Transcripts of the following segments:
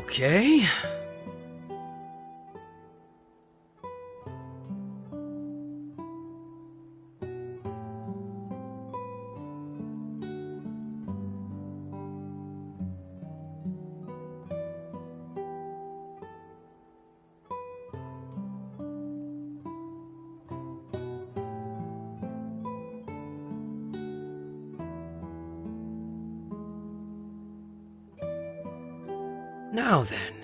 Okay. Now then.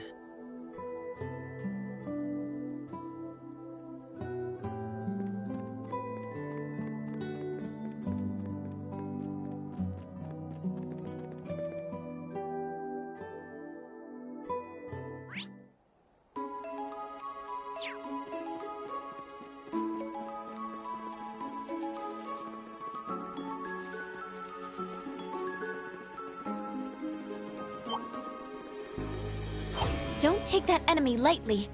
Don't take that enemy lightly.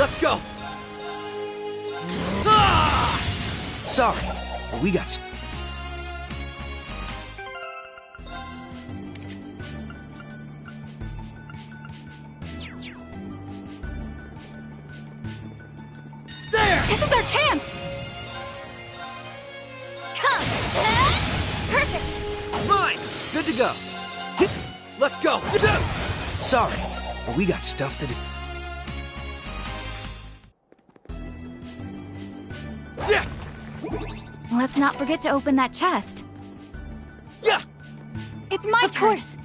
Let's go! Ah! Sorry, but we got... There! This is our chance! Come! Perfect! It's mine! Good to go. Let's go! Sorry, but we got stuff to do. Let's not forget to open that chest. Yeah! It's my turn. Of course.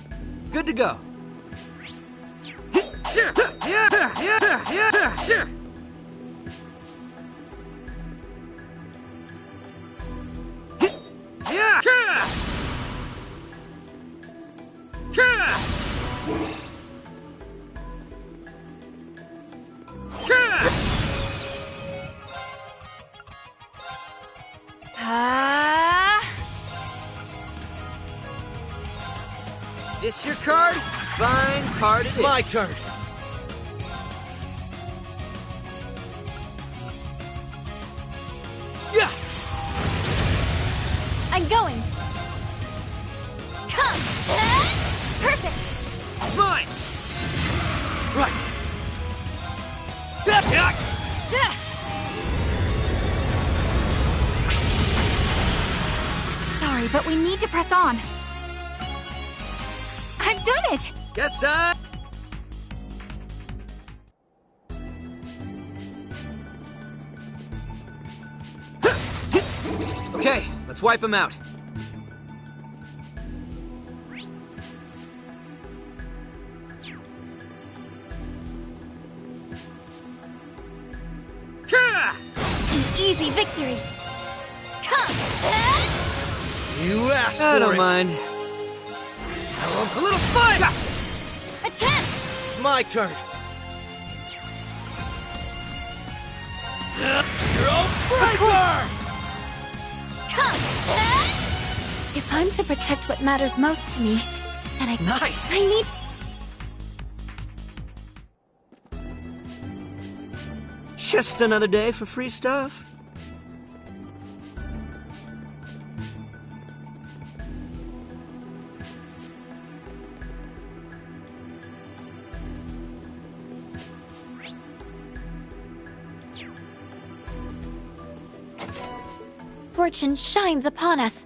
Good to go. This your card? Fine card It's my turn. Yeah! I'm going. Come! Perfect! It's mine! Right. Sorry, but we need to press on. I've done it! Guess I... Okay, let's wipe him out. An easy victory! Come! You asked for it. I don't mind. A little fun! Gotcha! A chance! It's my turn. Your own breaker! Come! If I'm to protect what matters most to me, then Nice! I need... Just another day for free stuff. Fortune shines upon us.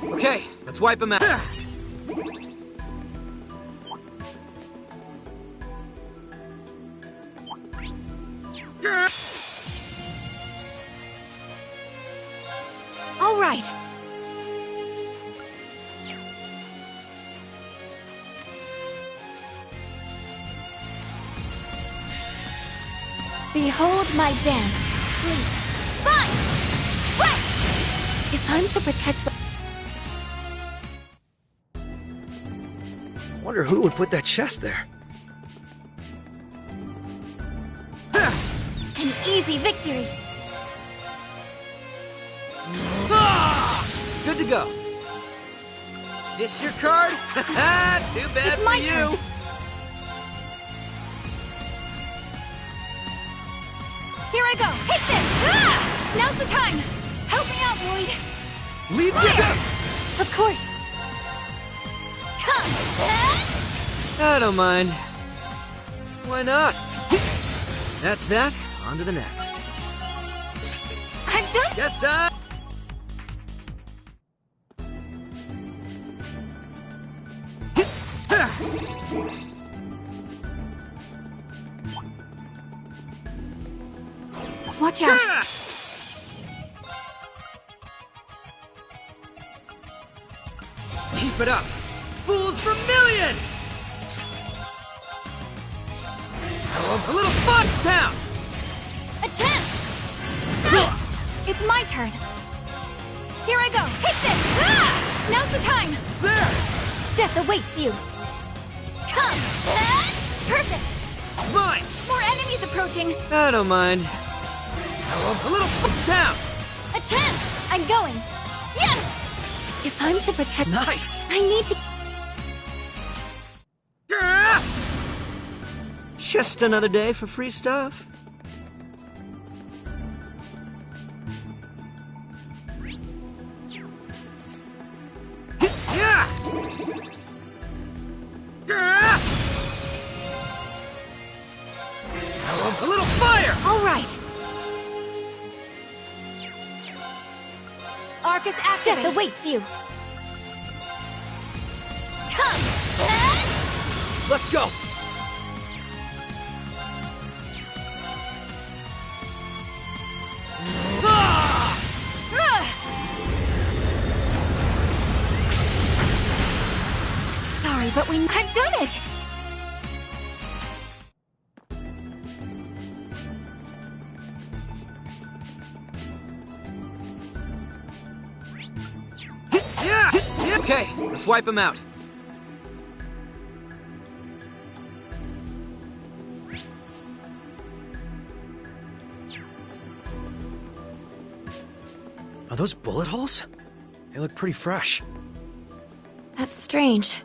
Okay, let's wipe him out. All right. Behold my dance. Sleep. Fine! Wait! If I'm to protect what... Wonder who would put that chest there. An easy victory! Good to go. This your card? Too bad It's for my you. turn. Here I go! Take this! Ah! Now's the time! Help me out, Lloyd! Leave this out! Of course! Come! I don't mind. Why not? That's that. On to the next. I've done... Guess I... Watch out! Keep it up! Fools Vermilion! A little fun town! A chance! It's my turn! Here I go! Take this! Ah! Now's the time! There! Death awaits you! Come! Perfect! It's mine! More enemies approaching! I don't mind. A little fun town! A chance! I'm going! Yeah! If I'm to protect... Nice! I need to... Just another day for free stuff. A little fire! All right. Arcus activate. Death awaits you. Come! Let's go! Sorry, but I've done it! Okay, let's wipe him out. Are those bullet holes? They look pretty fresh. That's strange.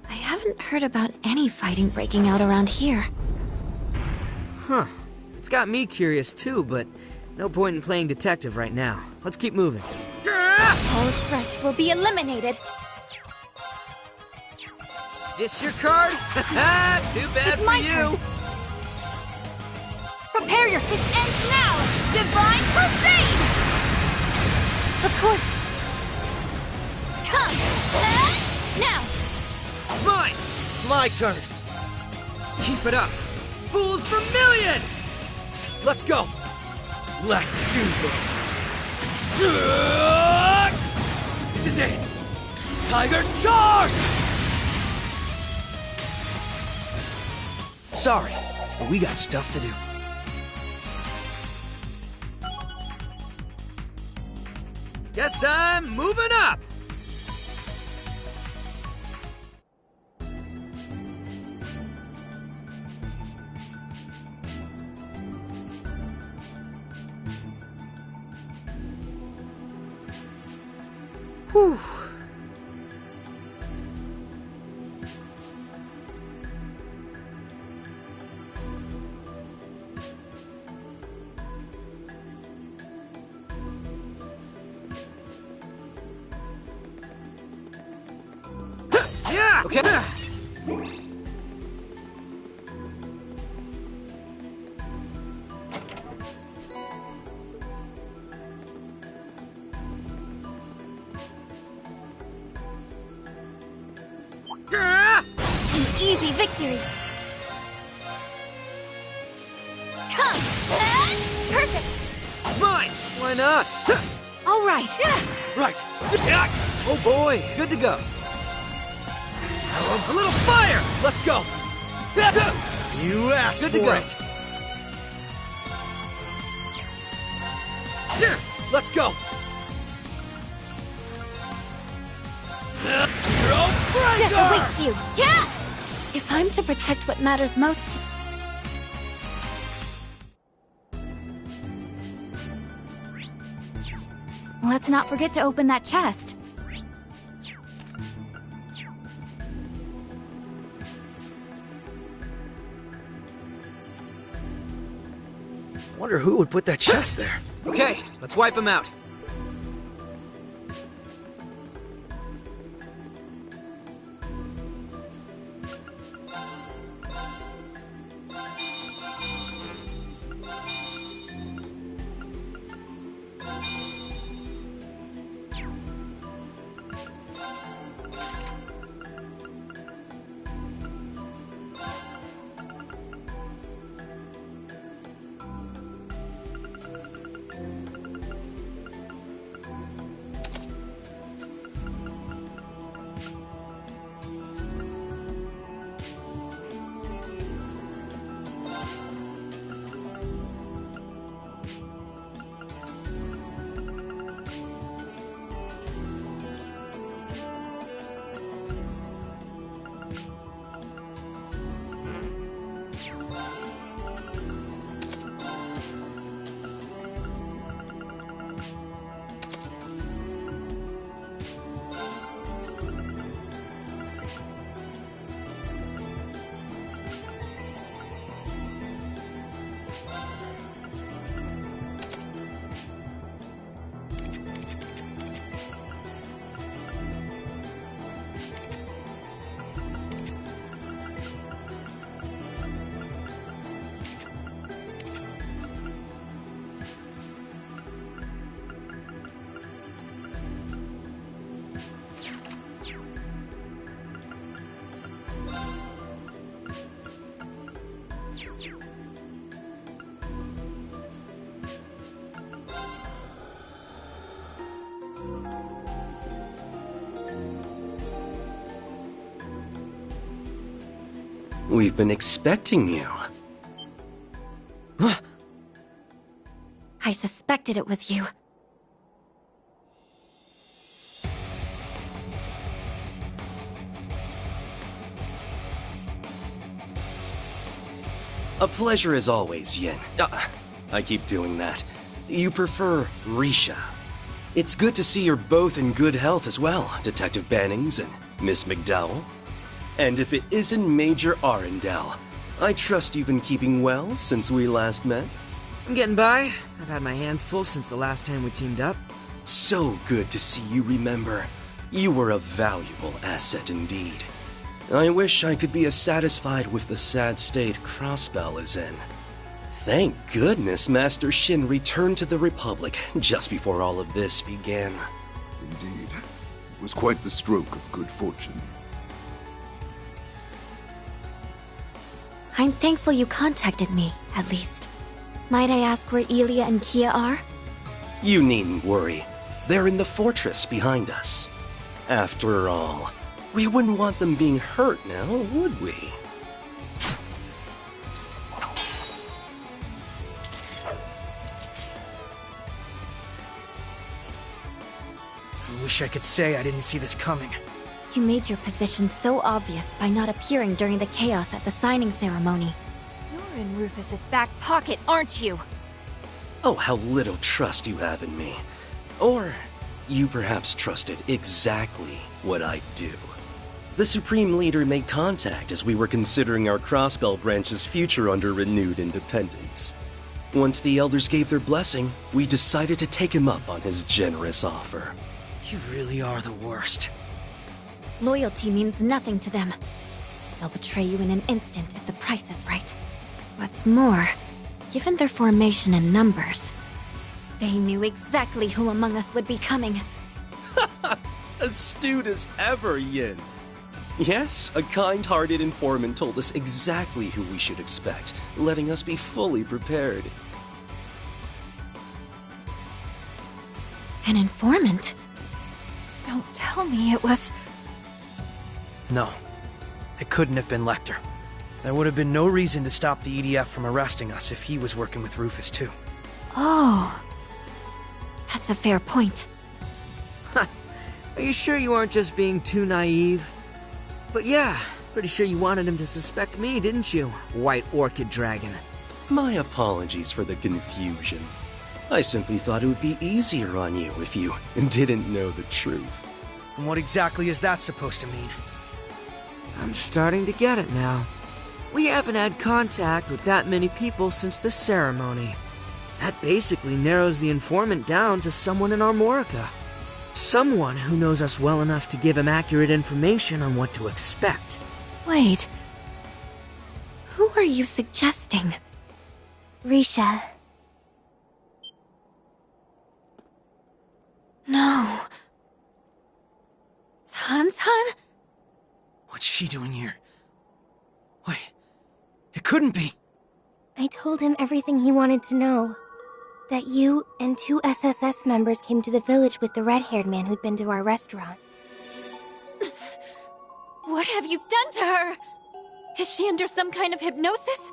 I haven't heard about any fighting breaking out around here. Huh. It's got me curious too, but no point in playing detective right now. Let's keep moving. All threats will be eliminated. This your card? Too bad It's for my you. turn. Prepare yourself. This ends now! Divine Crusade! Of course. Come! Now! It's mine! It's my turn. Keep it up! Fools Vermilion! Let's go! Let's do this! This is it! Tiger Charge! Sorry, but we got stuff to do. Guess I'm moving up! Whew. Yeah! Okay. An easy victory. Come! Perfect! It's mine! Why not? All right. Right. Oh boy, good to go. A little fire! Let's go! You asked Good for to go. it! Let's go! Zero Death Breaker! awaits you. Yeah! If I'm to protect what matters most... Let's not forget to open that chest. Wonder who would put that chest there. Okay, let's wipe him out. We've been expecting you. I suspected it was you. A pleasure as always, Yin. I keep doing that. You prefer Risha. It's good to see you're both in good health as well, Detective Bannings and Miss McDowell. And if it isn't Major Arundel, I trust you've been keeping well since we last met? I'm getting by. I've had my hands full since the last time we teamed up. So good to see you remember. You were a valuable asset indeed. I wish I could be as satisfied with the sad state Crossbell is in. Thank goodness Master Shin returned to the Republic just before all of this began. Indeed. It was quite the stroke of good fortune. I'm thankful you contacted me, at least. Might I ask where Elia and Kia are? You needn't worry. They're in the fortress behind us. After all, we wouldn't want them being hurt now, would we? I wish I could say I didn't see this coming. You made your position so obvious by not appearing during the chaos at the signing ceremony. You're in Rufus's back pocket, aren't you? Oh, how little trust you have in me. Or you perhaps trusted exactly what I do. The Supreme Leader made contact as we were considering our Crossbell branch's future under renewed independence. Once the Elders gave their blessing, we decided to take him up on his generous offer. You really are the worst. Loyalty means nothing to them. They'll betray you in an instant if the price is right. What's more, given their formation and numbers, they knew exactly who among us would be coming. Astute as ever, Yin. Yes, a kind-hearted informant told us exactly who we should expect, letting us be fully prepared. An informant? Don't tell me it was... No, it couldn't have been Lecter. There would have been no reason to stop the EDF from arresting us if he was working with Rufus too. Oh, that's a fair point. Are you sure you aren't just being too naive? But yeah, pretty sure you wanted him to suspect me, didn't you, White Orchid Dragon? My apologies for the confusion. I simply thought it would be easier on you if you didn't know the truth. And what exactly is that supposed to mean? I'm starting to get it now. We haven't had contact with that many people since the ceremony. That basically narrows the informant down to someone in Armorica. Someone who knows us well enough to give him accurate information on what to expect. Wait. Who are you suggesting? Risha. No. San-san? What's she doing here? Wait, it couldn't be. I told him everything he wanted to know. That you and 2 SSS members came to the village with the red-haired man who'd been to our restaurant. What have you done to her? Is she under some kind of hypnosis?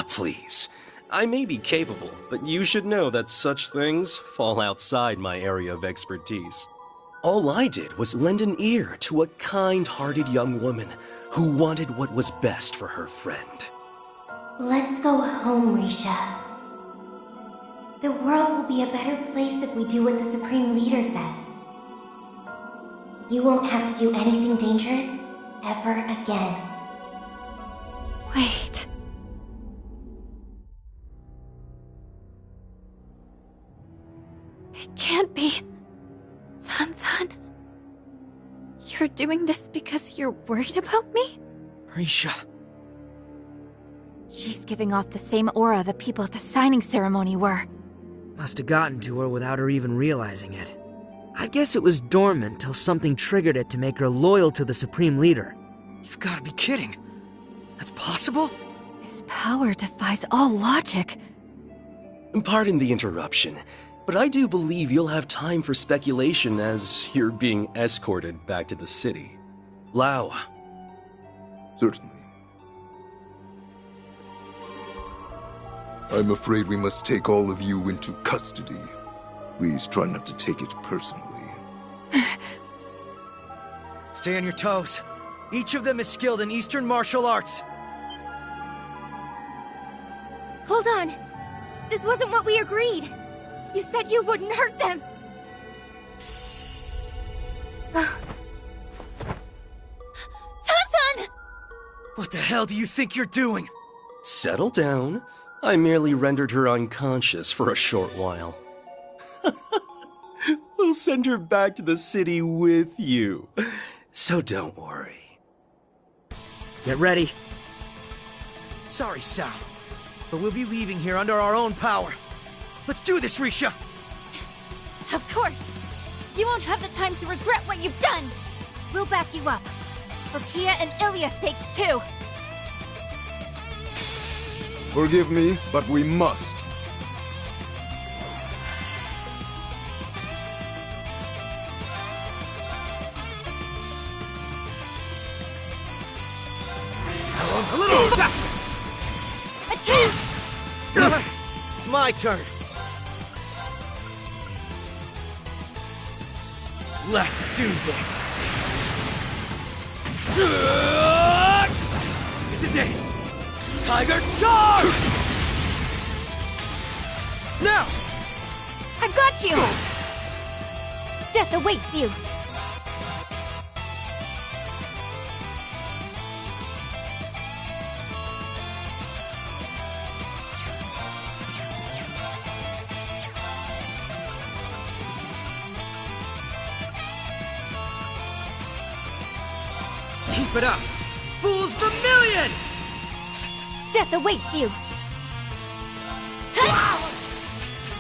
Please. I may be capable, but you should know that such things fall outside my area of expertise. All I did was lend an ear to a kind-hearted young woman who wanted what was best for her friend. Let's go home, Risha. The world will be a better place if we do what the Supreme Leader says. You won't have to do anything dangerous ever again. Wait. It can't be. San-san? You're doing this because you're worried about me? Risha. She's giving off the same aura the people at the signing ceremony were. Must have gotten to her without her even realizing it. I'd guess it was dormant till something triggered it to make her loyal to the Supreme Leader. You've got to be kidding. That's possible? This power defies all logic. Pardon the interruption, but I do believe you'll have time for speculation as you're being escorted back to the city. Lao. Certainly. I'm afraid we must take all of you into custody. Please try not to take it personally. Stay on your toes. Each of them is skilled in Eastern martial arts. Hold on. This wasn't what we agreed. You said you wouldn't hurt them. Tantan! What the hell do you think you're doing? Settle down. I merely rendered her unconscious for a short while. We'll send her back to the city with you. So don't worry. Get ready. Sorry, Sal, but we'll be leaving here under our own power. Let's do this, Risha! Of course! You won't have the time to regret what you've done! We'll back you up. For Kia and Ilya's sakes, too! Forgive me, but we must. A little faster! Attack! It's my turn. Let's do this. This is it. Tiger charge! Now! I've got you! Death awaits you! Keep it up! Fools the million! Death awaits you!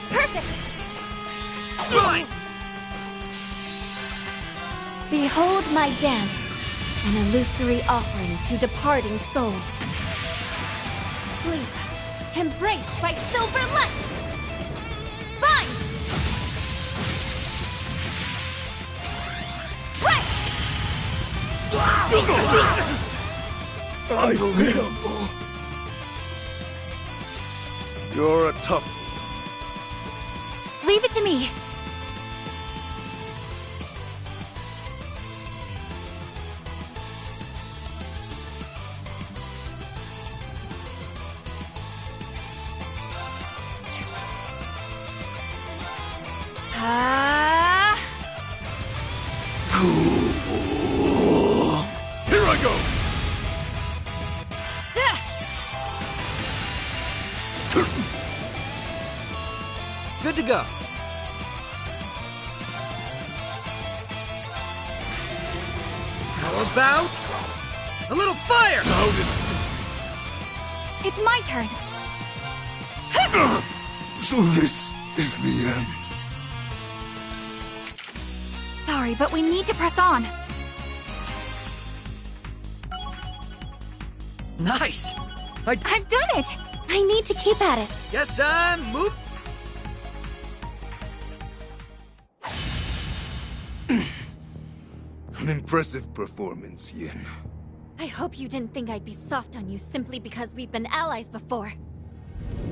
Perfect! Fine! Behold my dance, an illusory offering to departing souls. Sleep, embraced by silver light! Bind! Unbeatable. You're a tough. Leave it to me! Here I go. Good to go. How about a little fire? It's my turn! So this is the end. Sorry, but we need to press on. Nice! I've done it! I need to keep at it. Guess I'm move. An impressive performance, Yin. I hope you didn't think I'd be soft on you simply because we've been allies before.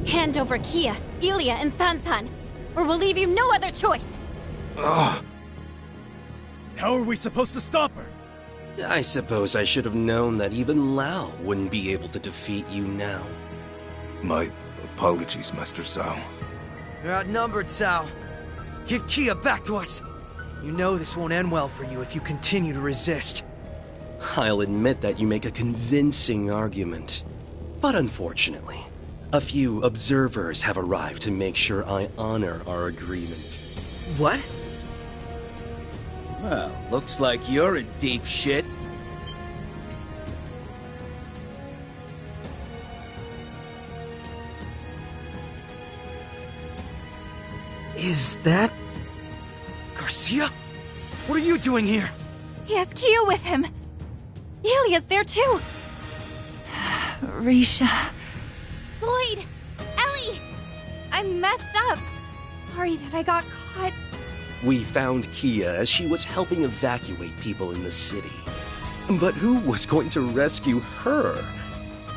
Hand over Kia, Ilya, and Sansan, or we'll leave you no other choice. Ah, How are we supposed to stop her? I suppose I should have known that even Lao wouldn't be able to defeat you now. my apologies, Master Sao. You're outnumbered, Sal. Give Kia back to us. You know this won't end well for you if you continue to resist. I'll admit that you make a convincing argument. But unfortunately, a few observers have arrived to make sure I honor our agreement. What? Well, looks like you're in deep shit. Is that... Garcia? What are you doing here? He has Kia with him. Ilya's there too. Risha. Lloyd! Ellie! I messed up. Sorry that I got caught. We found Kia as she was helping evacuate people in the city. But who was going to rescue her?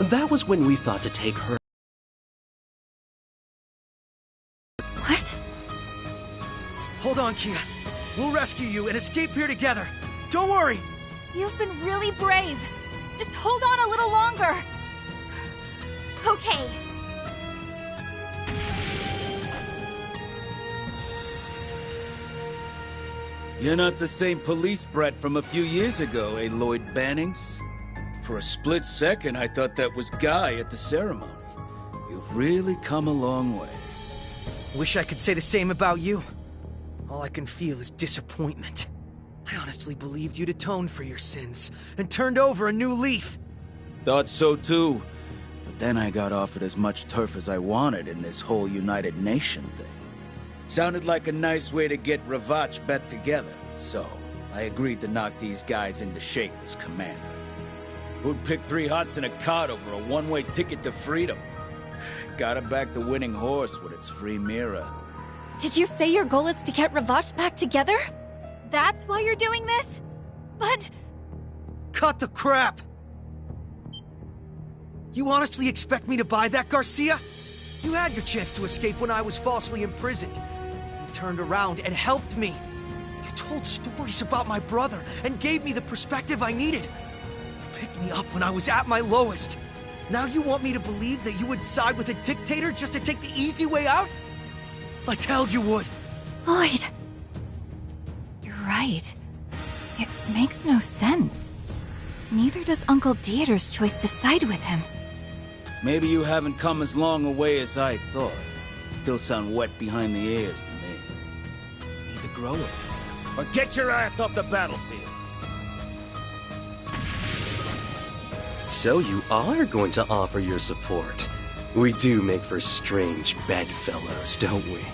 That was when we thought to take her on, Kia. We'll rescue you and escape here together. Don't worry. You've been really brave. Just hold on a little longer. Okay. You're not the same police brat from a few years ago, eh, Lloyd Bannings? For a split second, I thought that was Guy at the ceremony. You've really come a long way. Wish I could say the same about you. All I can feel is disappointment. I honestly believed you'd atoned for your sins and turned over a new leaf. Thought so too. But then I got offered as much turf as I wanted in this whole United Nation thing. Sounded like a nice way to get Reverie back together, so I agreed to knock these guys into shape as commander. Who'd pick 3 hots in a cart over a one-way ticket to freedom? Gotta back the winning horse with its free mirror. Did you say your goal is to get Reverie back together? That's why you're doing this? But... Cut the crap! You honestly expect me to buy that, Garcia? You had your chance to escape when I was falsely imprisoned. You turned around and helped me. You told stories about my brother and gave me the perspective I needed. You picked me up when I was at my lowest. Now you want me to believe that you would side with a dictator just to take the easy way out? Like hell you would. Lloyd... You're right. It makes no sense. Neither does Uncle Dieter's choice to side with him. Maybe you haven't come as long a way as I thought. Still sound wet behind the ears to me. Either grow up, or get your ass off the battlefield. So you are going to offer your support. We do make for strange bedfellows, don't we?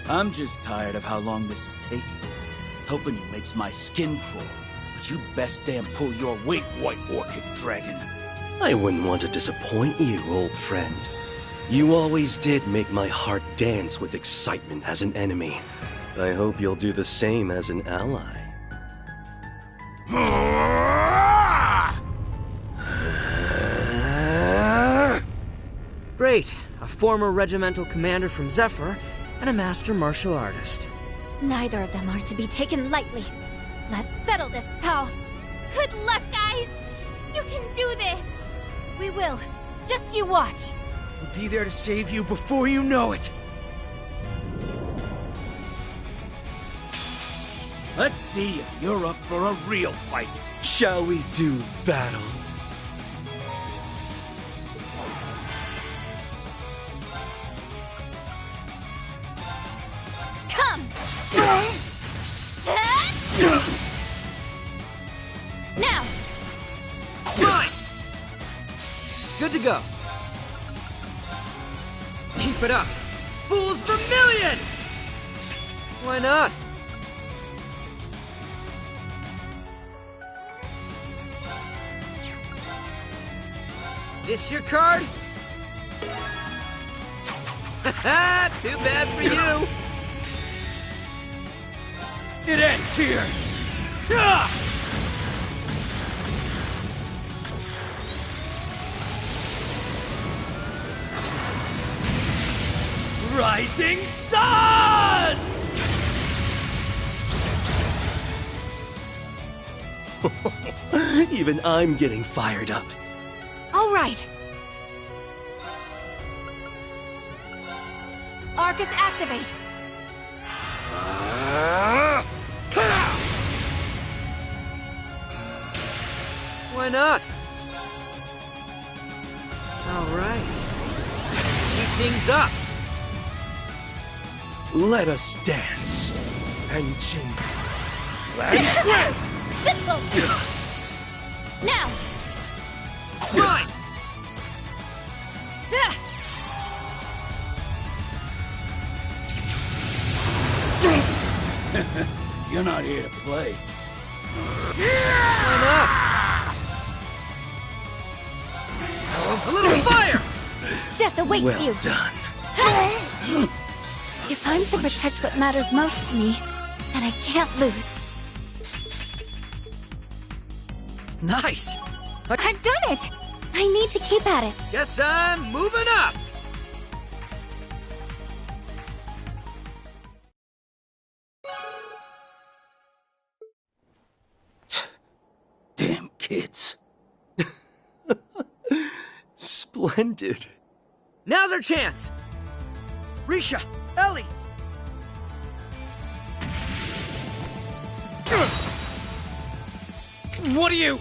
I'm just tired of how long this is taking. Helping you makes my skin crawl, but you best damn pull your weight, White Orchid Dragon. I wouldn't want to disappoint you, old friend. You always did make my heart dance with excitement as an enemy. I hope you'll do the same as an ally. Great. A former regimental commander from Zephyr, and a master martial artist. Neither of them are to be taken lightly. Let's settle this, Cao. Good luck, guys! You can do this! We will. Just you watch. We'll be there to save you before you know it. Let's see if you're up for a real fight. Shall we do battle? Come! Now! Right! Good to go. Keep it up. Fools Vermilion! Why not? This your card? Haha, too bad for you. It ends here! Ta! Rising Sun! Even I'm getting fired up. All right. Arcus activate. Why not? All right. Keep things up. Let us dance and jingle. Simple. Now. Right. You're not here to play. Why not? A little fire! Death awaits Well you. done. If I'm to protect what matters most to me, then I can't lose. Nice! I've done it! I need to keep at it. Guess I'm moving up! kids. Splendid. Now's our chance! Risha! Ellie! What are you...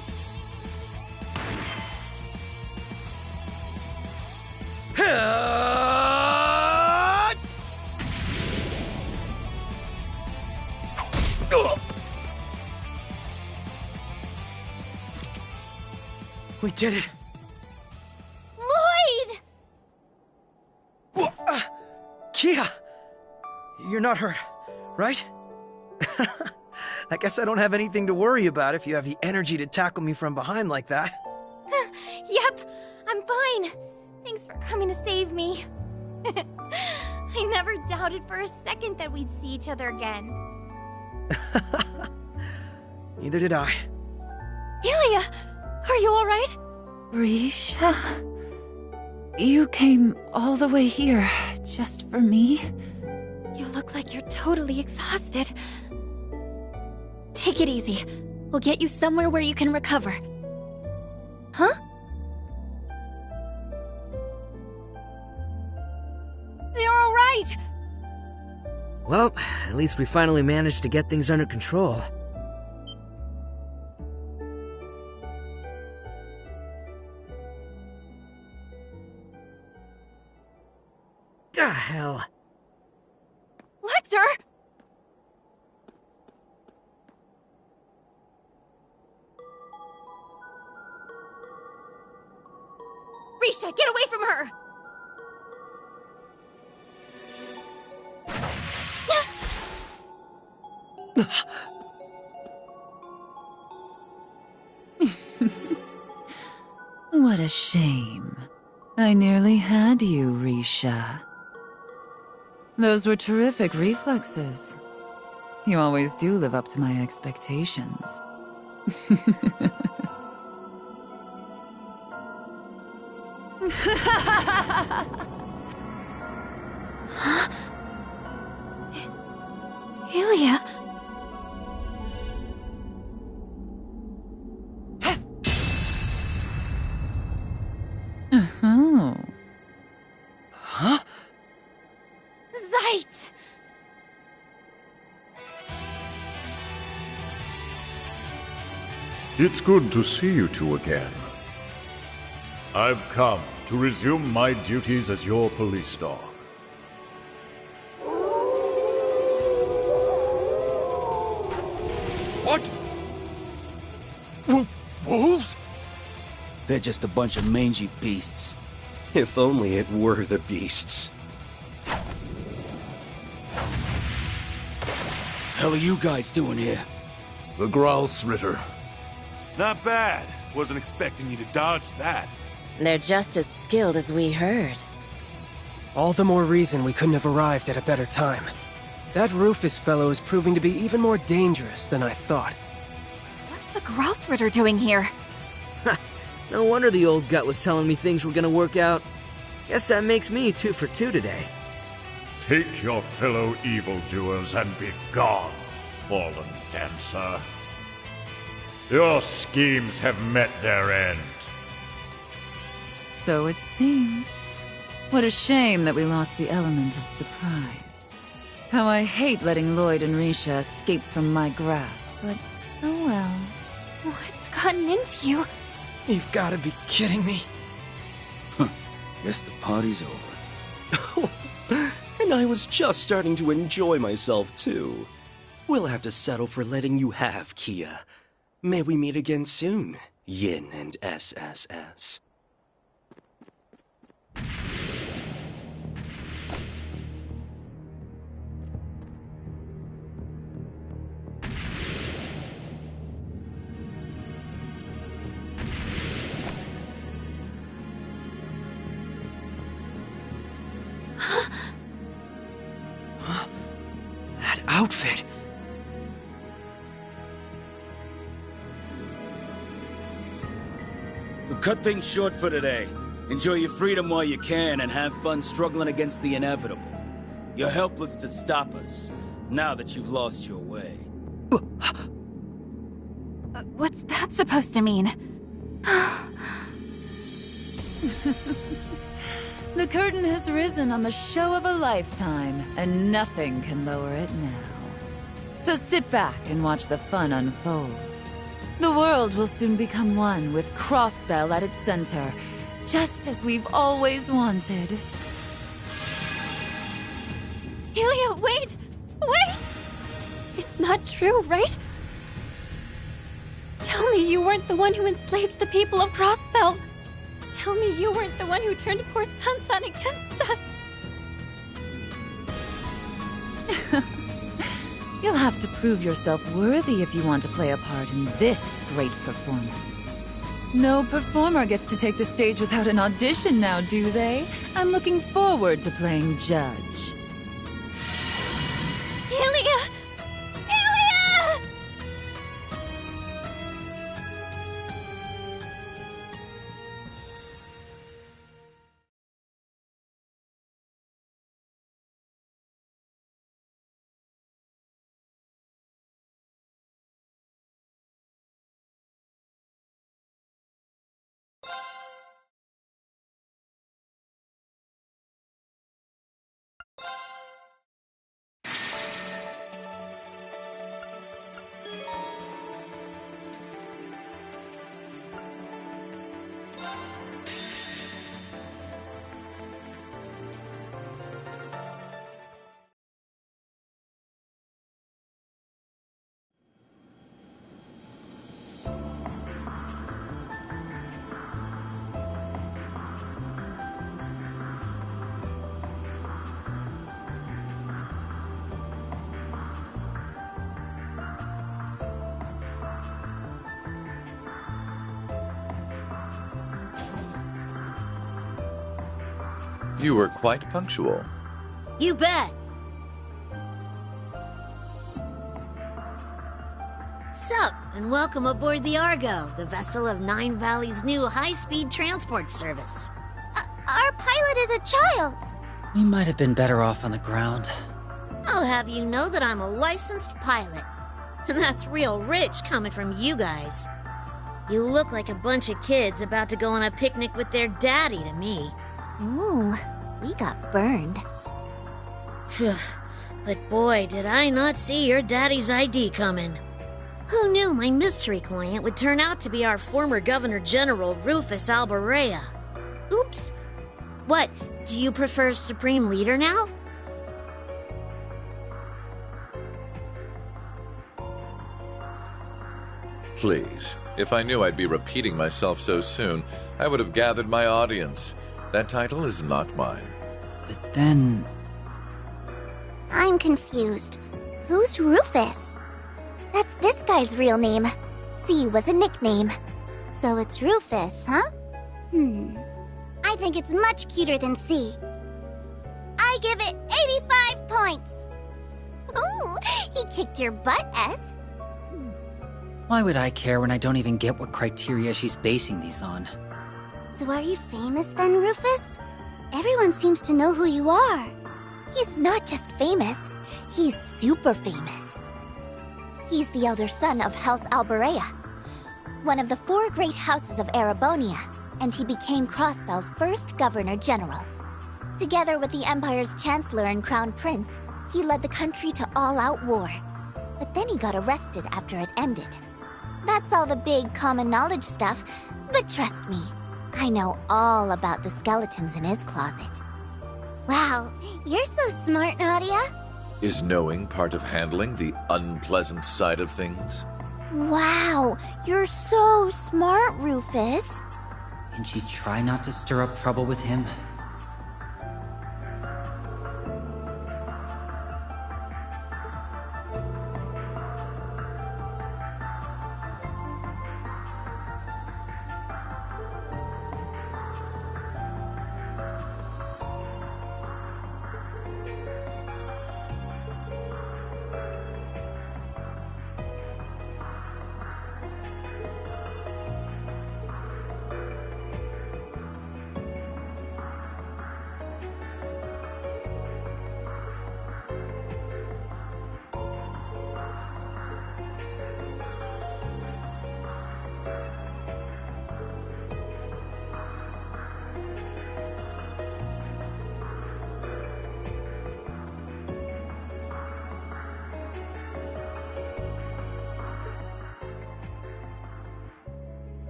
We did it. Lloyd! Kia! You're not hurt, right? I guess I don't have anything to worry about if you have the energy to tackle me from behind like that. Yep, I'm fine. Thanks for coming to save me. I never doubted for a second that we'd see each other again. Neither did I. Ilia! Are you alright? Risha? You came all the way here just for me? You look like you're totally exhausted. Take it easy. We'll get you somewhere where you can recover. Huh? They're alright! Well, at least we finally managed to get things under control. Ah, hell. Lecter! Risha, get away from her! What a shame. I nearly had you, Risha. Those were terrific reflexes. You always do live up to my expectations. Ilia! Oh. Huh? Zeit! It's good to see you two again. I've come to resume my duties as your police dog. What? Wolves? They're just a bunch of mangy beasts. If only it were the beasts. Hell are you guys doing here? The Gralsritter. Not bad. Wasn't expecting you to dodge that. They're just as skilled as we heard. All the more reason we couldn't have arrived at a better time. That Rufus fellow is proving to be even more dangerous than I thought. What's the Gralsritter doing here? No wonder the old gut was telling me things were gonna work out. Guess that makes me 2 for 2 today. Take your fellow evildoers and be gone, fallen dancer. Your schemes have met their end. So it seems. What a shame that we lost the element of surprise. How I hate letting Lloyd and Risha escape from my grasp, but oh well. What's gotten into you? You've gotta be kidding me. Guess the party's over. And I was just starting to enjoy myself, too. We'll have to settle for letting you have Kia. May we meet again soon, Yin and SSS. That outfit. We'll cut things short for today. Enjoy your freedom while you can and have fun struggling against the inevitable. You're helpless to stop us, now that you've lost your way. What's that supposed to mean? The curtain has risen on the show of a lifetime, and nothing can lower it now. So sit back and watch the fun unfold. The world will soon become one with Crossbell at its center, just as we've always wanted. Ilia, wait! Wait! It's not true, right? Tell me you weren't the one who enslaved the people of Crossbell. Tell me you weren't the one who turned poor Sansan against us. You'll have to prove yourself worthy if you want to play a part in this great performance. No performer gets to take the stage without an audition now, do they? I'm looking forward to playing judge. Ilia! Ilia! You were quite punctual. You bet. Sup, and welcome aboard the Argo, the vessel of Nine Valley's new high-speed transport service. Our pilot is a child. We might have been better off on the ground. I'll have you know that I'm a licensed pilot. And that's real rich coming from you guys. You look like a bunch of kids about to go on a picnic with their daddy to me. Ooh, we got burned. But boy, did I not see your daddy's ID coming. Who knew my mystery client would turn out to be our former Governor General, Rufus Albarea? Oops. What, do you prefer Supreme Leader now? Please, if I knew I'd be repeating myself so soon, I would have gathered my audience. That title is not mine. But then... I'm confused. Who's Rufus? That's this guy's real name. C was a nickname. So it's Rufus, huh? I think it's much cuter than C. I give it 85 points! Ooh, he kicked your butt, S. Why would I care when I don't even get what criteria she's basing these on? So are you famous then, Rufus? Everyone seems to know who you are. He's not just famous, he's super famous. He's the elder son of House Albarea, one of the 4 great houses of Erebonia, and he became Crossbell's first Governor General. Together with the Empire's Chancellor and Crown Prince, he led the country to all-out war. But then he got arrested after it ended. That's all the big common knowledge stuff, but trust me, I know all about the skeletons in his closet. Wow, you're so smart, Nadia. Is knowing part of handling the unpleasant side of things? Wow, you're so smart, Rufus. Can she try not to stir up trouble with him?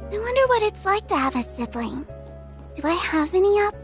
I wonder what it's like to have a sibling. Do I have any up?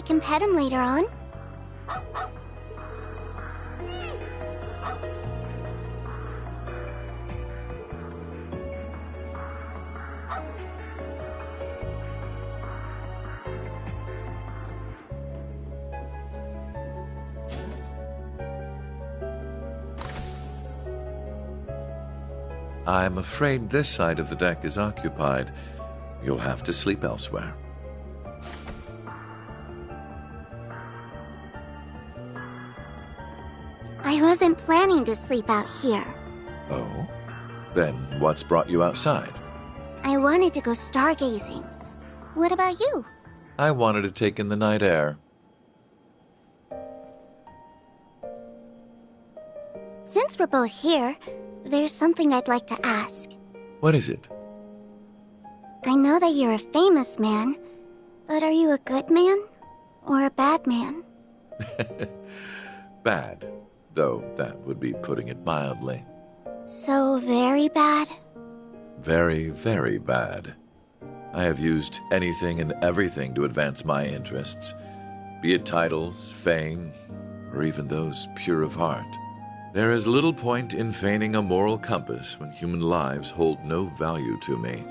can pet him later on. I'm afraid this side of the deck is occupied. You'll have to sleep elsewhere. I wasn't planning to sleep out here. Oh? Then what's brought you outside? I wanted to go stargazing. What about you? I wanted to take in the night air. Since we're both here, there's something I'd like to ask. What is it? I know that you're a famous man, but are you a good man or a bad man? Bad, though that would be putting it mildly. So very bad? Very, very bad. I have used anything and everything to advance my interests, be it titles, fame, or even those pure of heart. There is little point in feigning a moral compass when human lives hold no value to me,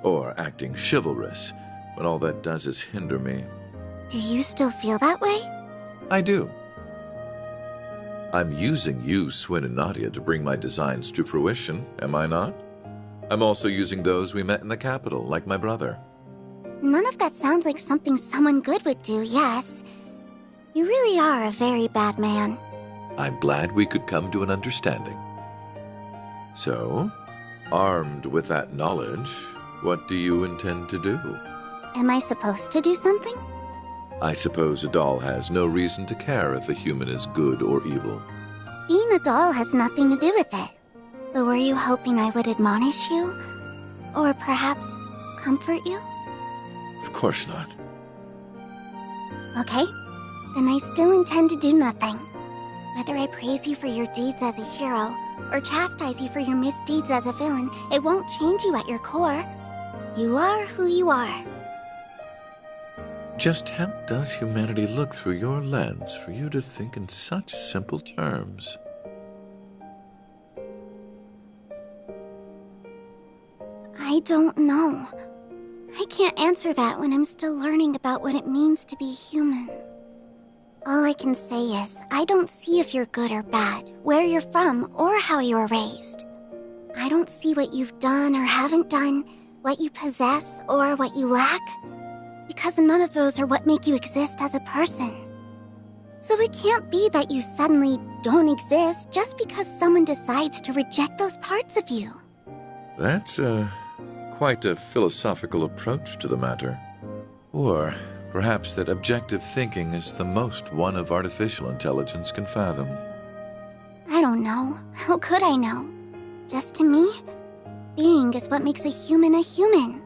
or acting chivalrous when all that does is hinder me. Do you still feel that way? I do. I'm using you, Swin and Nadia, to bring my designs to fruition, am I not? I'm also using those we met in the capital, like my brother. None of that sounds like something someone good would do, yes. You really are a very bad man. I'm glad we could come to an understanding. So, armed with that knowledge, what do you intend to do? Am I supposed to do something? I suppose a doll has no reason to care if a human is good or evil. Being a doll has nothing to do with it. But were you hoping I would admonish you? Or perhaps comfort you? Of course not. Okay, then I still intend to do nothing. Whether I praise you for your deeds as a hero, or chastise you for your misdeeds as a villain, it won't change you at your core. You are who you are. Just how does humanity look through your lens for you to think in such simple terms? I don't know. I can't answer that when I'm still learning about what it means to be human. All I can say is, I don't see if you're good or bad, where you're from, or how you were raised. I don't see what you've done or haven't done, what you possess or what you lack, because none of those are what make you exist as a person. So it can't be that you suddenly don't exist just because someone decides to reject those parts of you. That's quite a philosophical approach to the matter. Or perhaps that objective thinking is the most one of artificial intelligence can fathom. I don't know. How could I know? Just to me, being is what makes a human a human.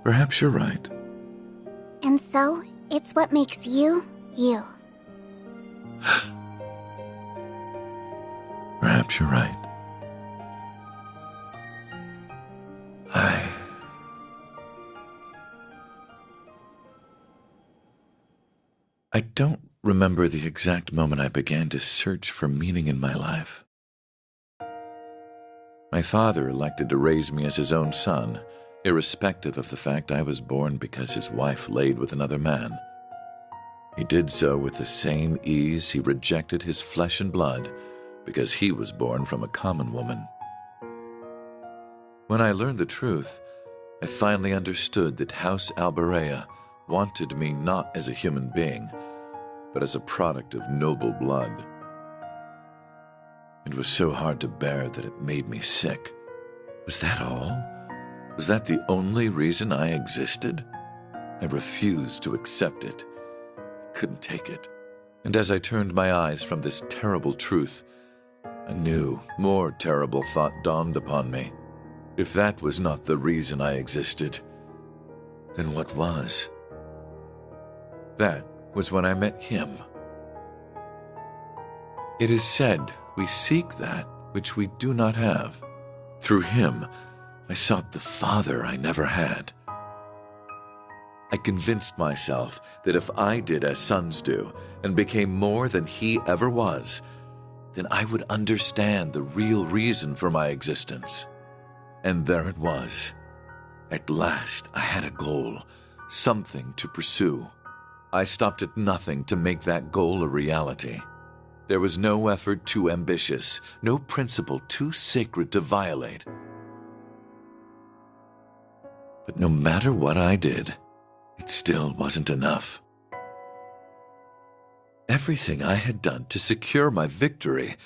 Perhaps you're right. And so, it's what makes you, you. Perhaps you're right. I don't remember the exact moment I began to search for meaning in my life. My father elected to raise me as his own son, irrespective of the fact I was born because his wife laid with another man. He did so with the same ease he rejected his flesh and blood because he was born from a common woman. When I learned the truth, I finally understood that House Alberea wanted me not as a human being, but as a product of noble blood. It was so hard to bear that it made me sick. Was that all? Was that the only reason I existed? I refused to accept it. I couldn't take it. And as I turned my eyes from this terrible truth, a new, more terrible thought dawned upon me. If that was not the reason I existed, then what was? That was when I met him. It is said we seek that which we do not have. Through him, I sought the Father I never had. I convinced myself that if I did as sons do and became more than he ever was, then I would understand the real reason for my existence. And there it was. At last, I had a goal, something to pursue. I stopped at nothing to make that goal a reality. There was no effort too ambitious, no principle too sacred to violate. But no matter what I did, it still wasn't enough. Everything I had done to secure my victory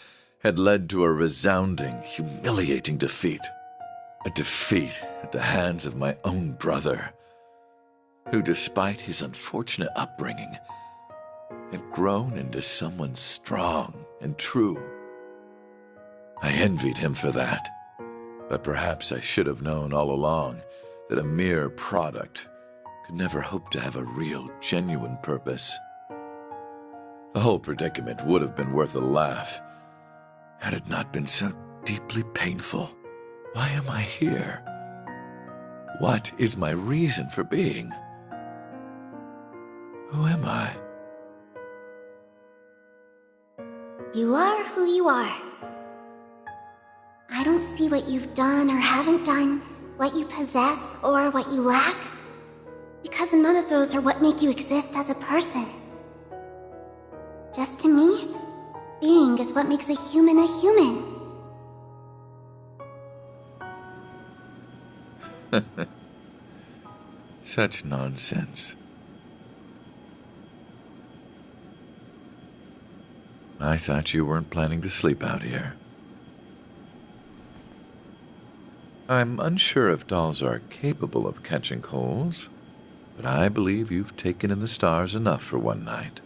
had led to a resounding, humiliating defeat. A defeat at the hands of my own brother, who, despite his unfortunate upbringing, had grown into someone strong and true. I envied him for that, but perhaps I should have known all along that a mere product could never hope to have a real, genuine purpose. The whole predicament would have been worth a laugh had it not been so deeply painful. Why am I here? What is my reason for being? Who am I? You are who you are. I don't see what you've done or haven't done, what you possess or what you lack, because none of those are what make you exist as a person. Just to me, being is what makes a human a human. Such nonsense. I thought you weren't planning to sleep out here. I'm unsure if dolls are capable of catching colds, but I believe you've taken in the stars enough for one night.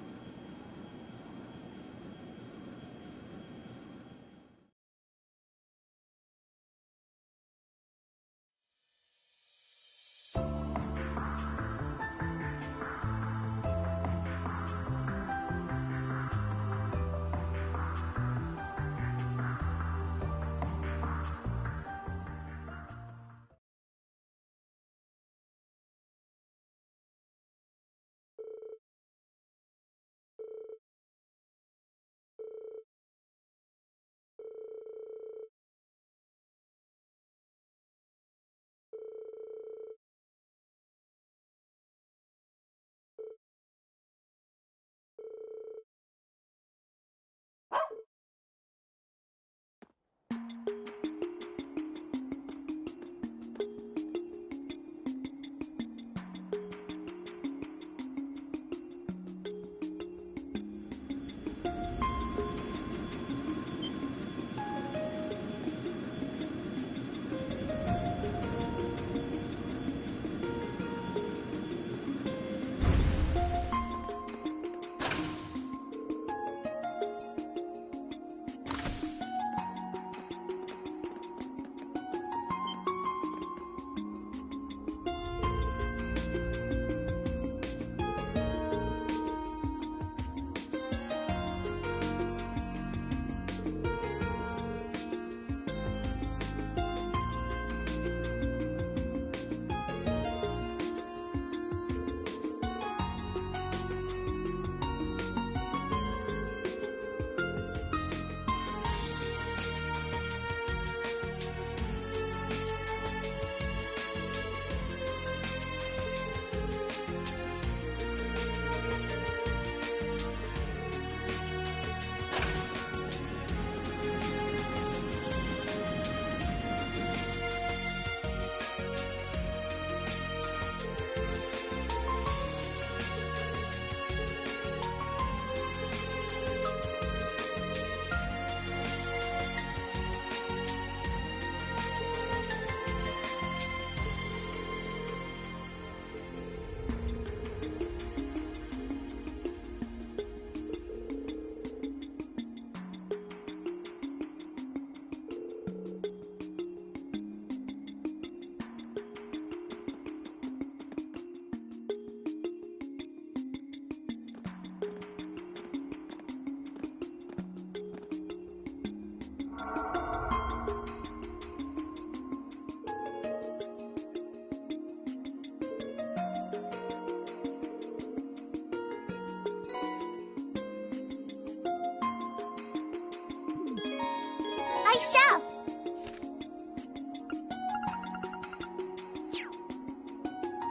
Nice show!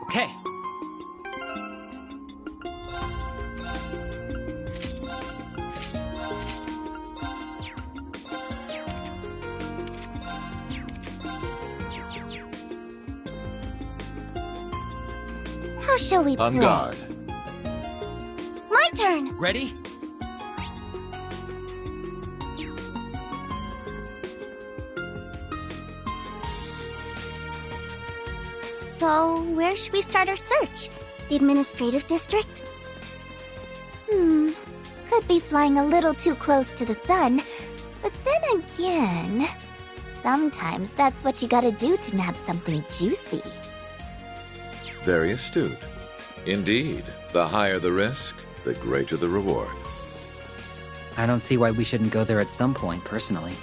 Okay. How shall we play? On guard. My turn! Ready? So, where should we start our search? The administrative district? Could be flying a little too close to the sun, but then again, sometimes that's what you gotta do to nab something juicy. Very astute. Indeed, the higher the risk, the greater the reward. I don't see why we shouldn't go there at some point, personally.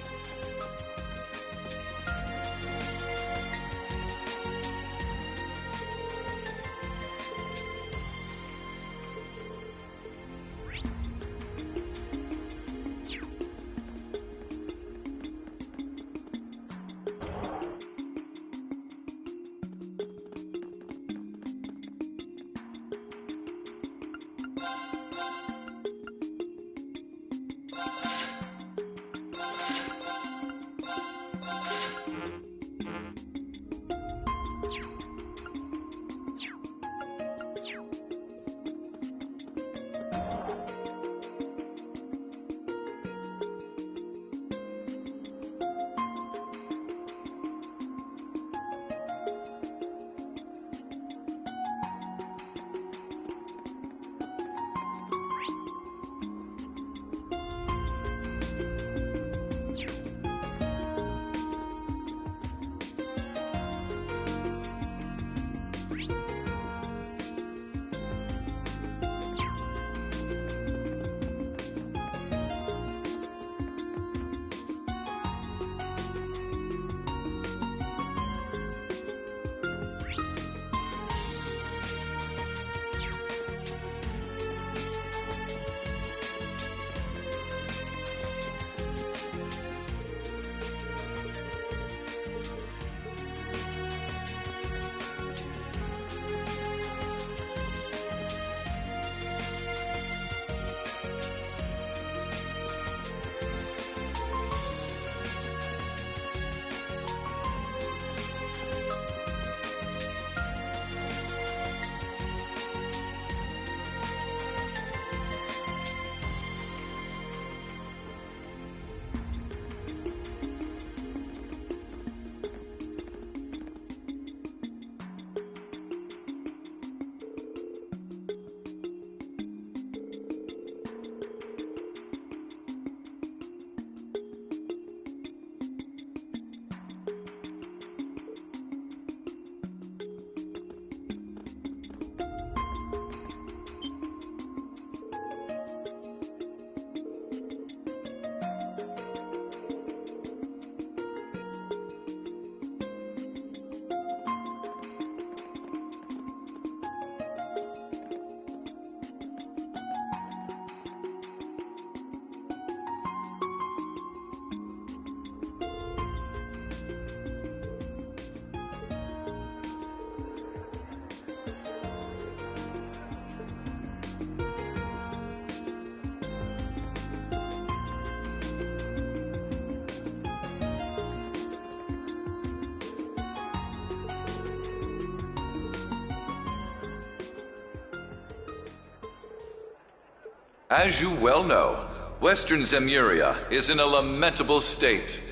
As you well know, Western Zemuria is in a lamentable state.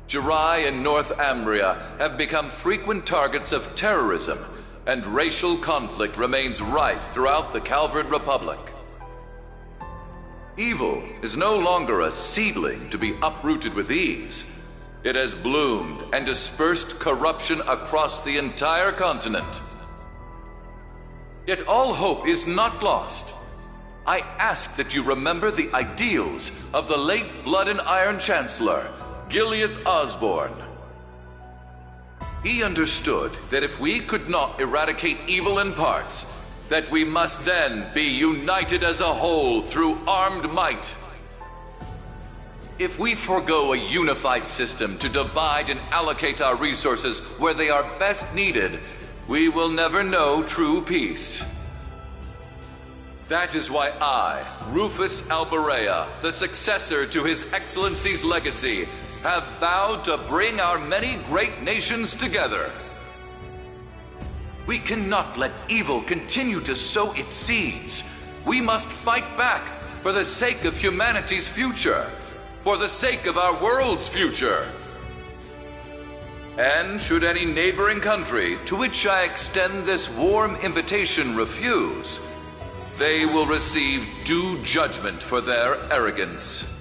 Jirai and North Ambria have become frequent targets of terrorism, and racial conflict remains rife throughout the Calvard Republic. Evil is no longer a seedling to be uprooted with ease. It has bloomed and dispersed corruption across the entire continent. Yet all hope is not lost. I ask that you remember the ideals of the late Blood and Iron Chancellor, Gileath Osborne. He understood that if we could not eradicate evil in parts, that we must then be united as a whole through armed might. If we forego a unified system to divide and allocate our resources where they are best needed, we will never know true peace. That is why I, Rufus Alborea, the successor to His Excellency's legacy, have vowed to bring our many great nations together. We cannot let evil continue to sow its seeds. We must fight back for the sake of humanity's future, for the sake of our world's future. And should any neighboring country to which I extend this warm invitation refuse, they will receive due judgment for their arrogance.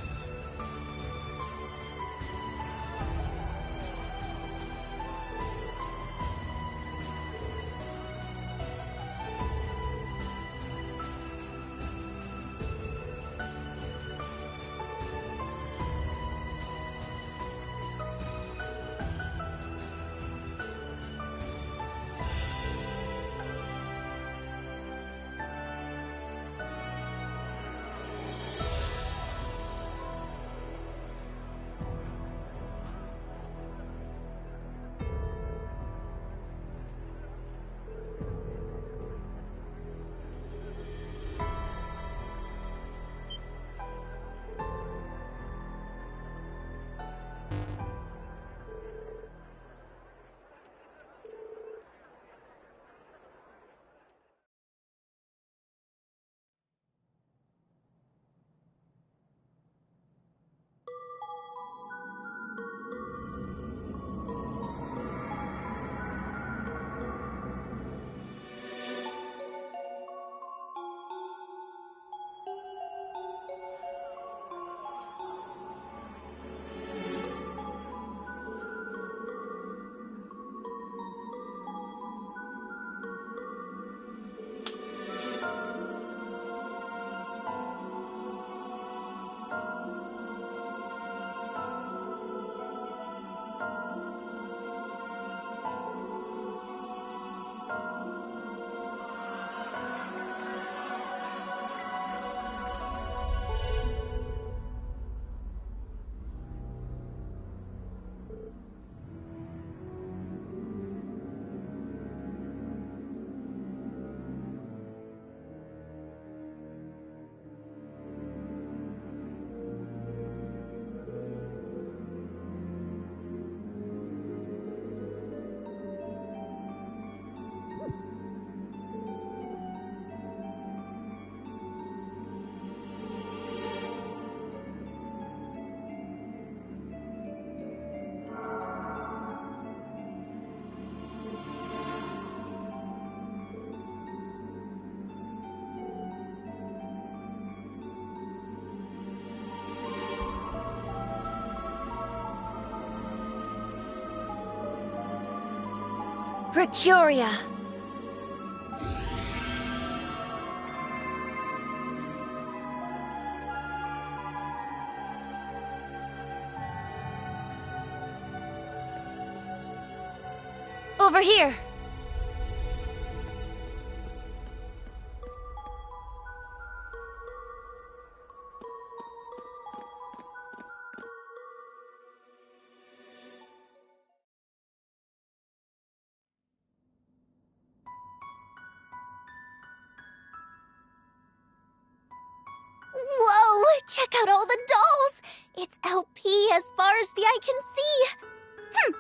Procuria. Over here. Whoa! Check out all the dolls! It's LP as far as the eye can see.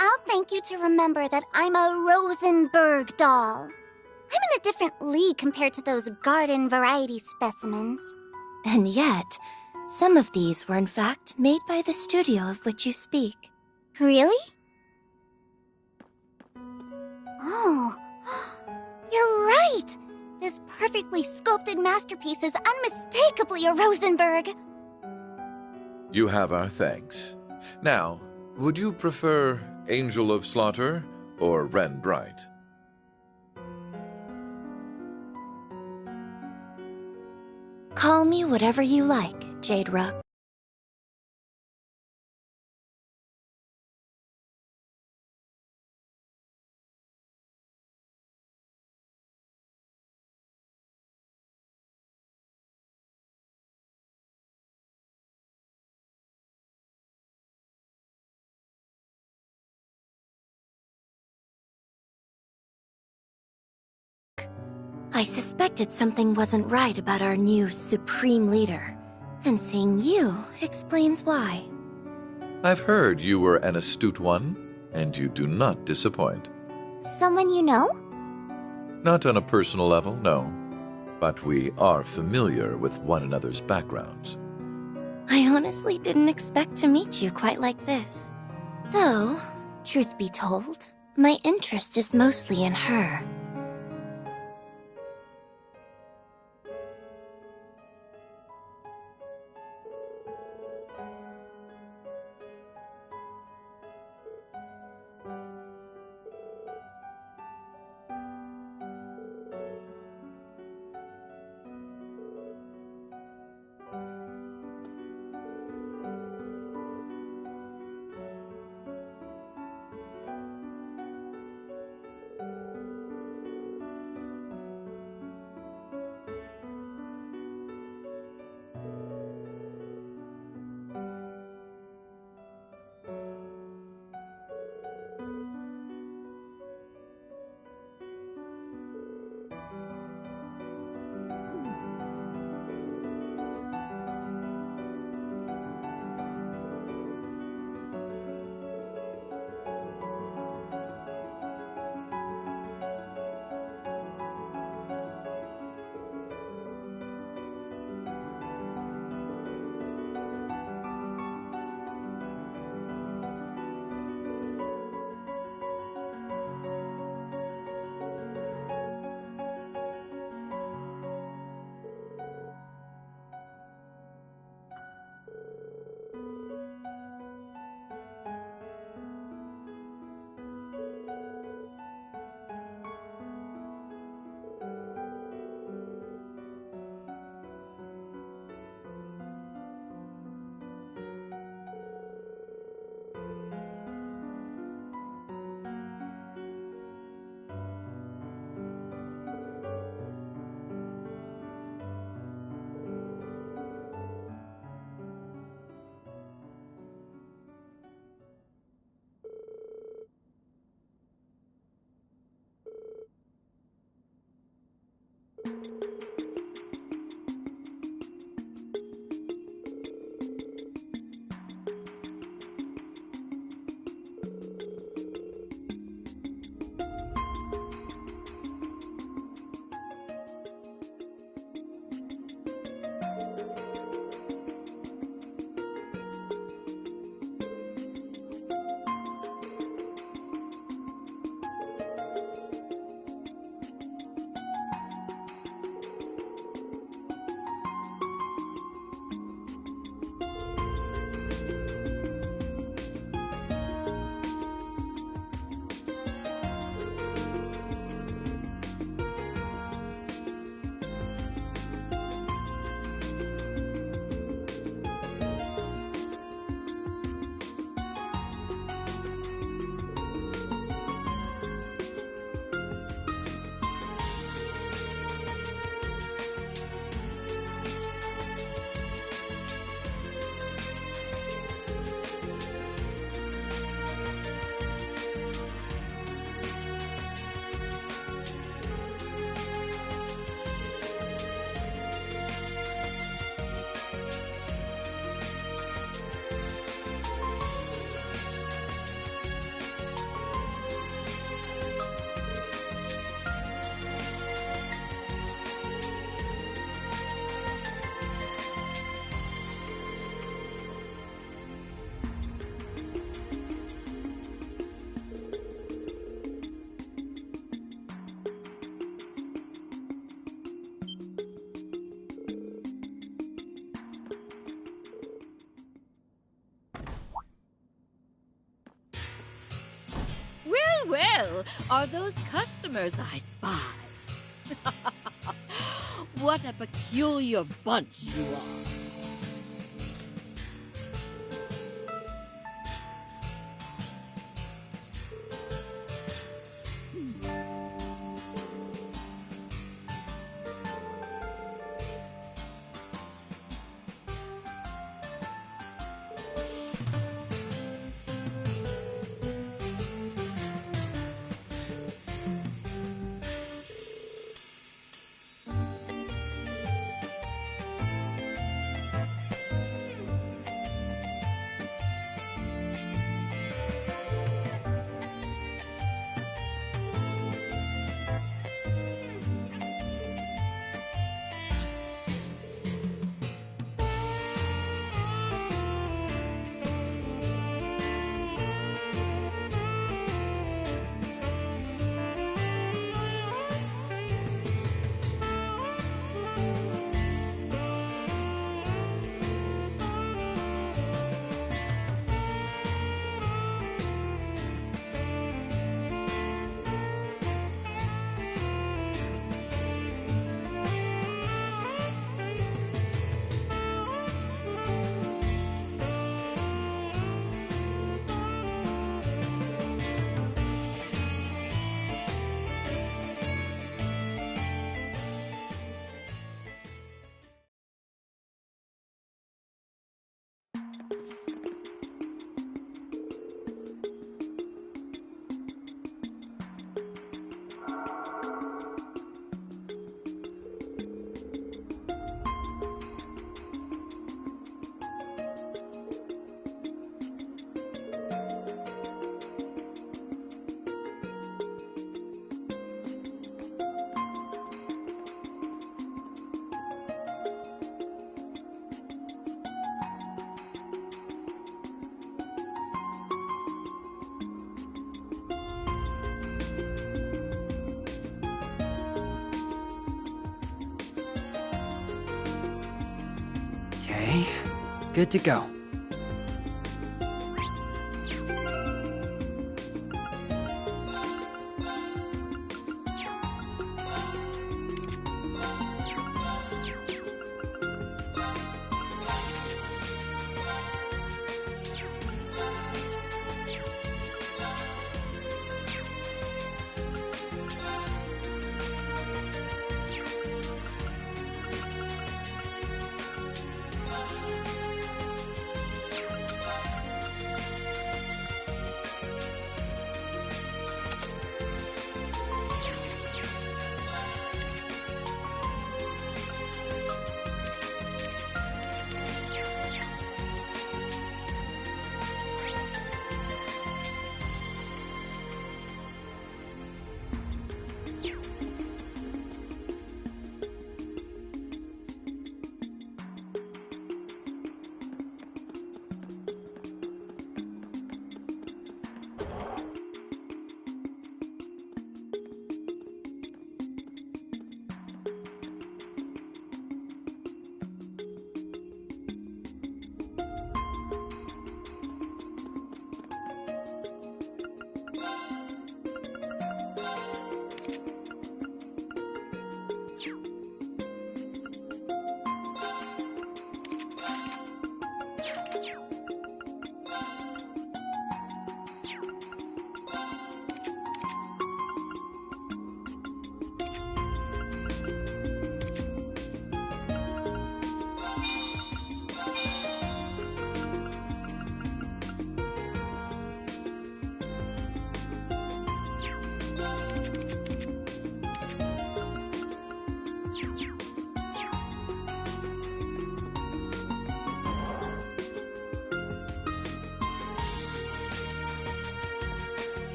I'll thank you to remember that I'm a Rosenberg doll. I'm in a different league compared to those garden variety specimens. And yet, some of these were in fact made by the studio of which you speak. Really? Oh, you're right! This perfectly sculpted masterpiece is unmistakably a Rosenberg. You have our thanks. Now, would you prefer Angel of Slaughter or Ren Bright? Call me whatever you like, Jade Rock. I suspected something wasn't right about our new Supreme Leader. And seeing you explains why. I've heard you were an astute one, and you do not disappoint. Someone you know? Not on a personal level, no. But we are familiar with one another's backgrounds. I honestly didn't expect to meet you quite like this. Though, truth be told, my interest is mostly in her. Well, are those customers I spy? What a peculiar bunch you are. Okay, good to go.